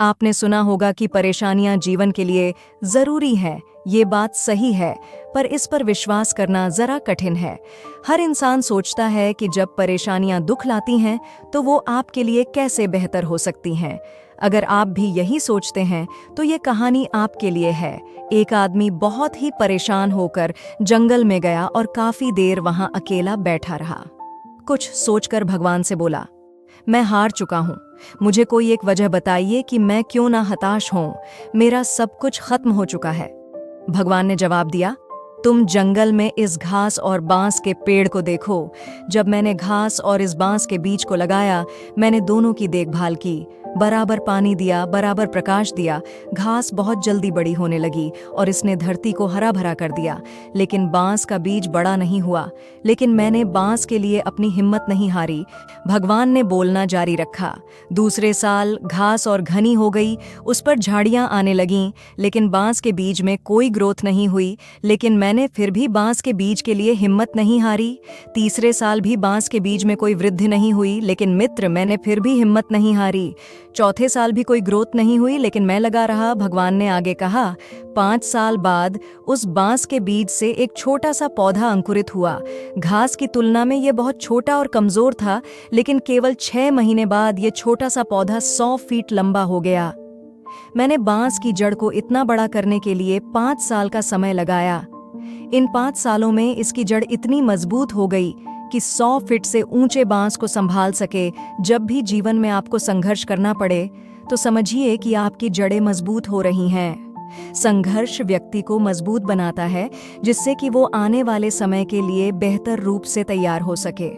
आपने सुना होगा कि परेशानियां जीवन के लिए जरूरी हैं। ये बात सही है, पर इस पर विश्वास करना जरा कठिन है। हर इंसान सोचता है कि जब परेशानियां दुख लाती हैं तो वो आपके लिए कैसे बेहतर हो सकती हैं। अगर आप भी यही सोचते हैं तो ये कहानी आपके लिए है। एक आदमी बहुत ही परेशान होकर जंगल में गया और काफी देर वहां अकेला बैठा रहा। कुछ सोचकर भगवान से बोला, मैं हार चुका हूँ। मुझे कोई एक वजह बताइए कि मैं क्यों ना हताश हूँ। मेरा सब कुछ खत्म हो चुका है। भगवान ने जवाब दिया, तुम जंगल में इस घास और बांस के पेड़ को देखो। जब मैंने घास और इस बांस के बीज को लगाया, मैंने दोनों की देखभाल की, बराबर पानी दिया, बराबर प्रकाश दिया। घास बहुत जल्दी बड़ी होने लगी और इसने धरती को हरा भरा कर दिया। लेकिन बांस का बीज बड़ा नहीं हुआ। लेकिन मैंने बांस के लिए अपनी हिम्मत नहीं हारी। भगवान ने बोलना जारी रखा। दूसरे साल घास और घनी हो गई, उस पर झाड़ियां आने लगीं, लेकिन बांस के बीज में कोई ग्रोथ नहीं हुई। लेकिन मैंने फिर भी बांस के बीज के लिए हिम्मत नहीं हारी। तीसरे साल भी बांस के बीज में कोई वृद्धि नहीं हुई, लेकिन मित्र मैंने फिर भी हिम्मत नहीं हारी। चौथे साल भी कोई ग्रोथ नहीं हुई, लेकिन मैं लगा रहा। भगवान ने आगे कहा, 5 साल बाद उस बांस के बीज से एक छोटा सा पौधा अंकुरित हुआ। घास की तुलना में यह बहुत छोटा और कमजोर था, लेकिन केवल 6 महीने बाद यह छोटा सा पौधा 100 फीट लंबा हो गया। मैंने बांस की जड़ को इतना बड़ा करने के लिए 5 साल का समय लगाया। इन 5 सालों में इसकी जड़ इतनी मजबूत हो गई कि 100 फीट से ऊंचे बांस को संभाल सके। जब भी जीवन में आपको संघर्ष करना पड़े तो समझिए कि आपकी जड़ें मजबूत हो रही हैं। संघर्ष व्यक्ति को मजबूत बनाता है, जिससे कि वो आने वाले समय के लिए बेहतर रूप से तैयार हो सके।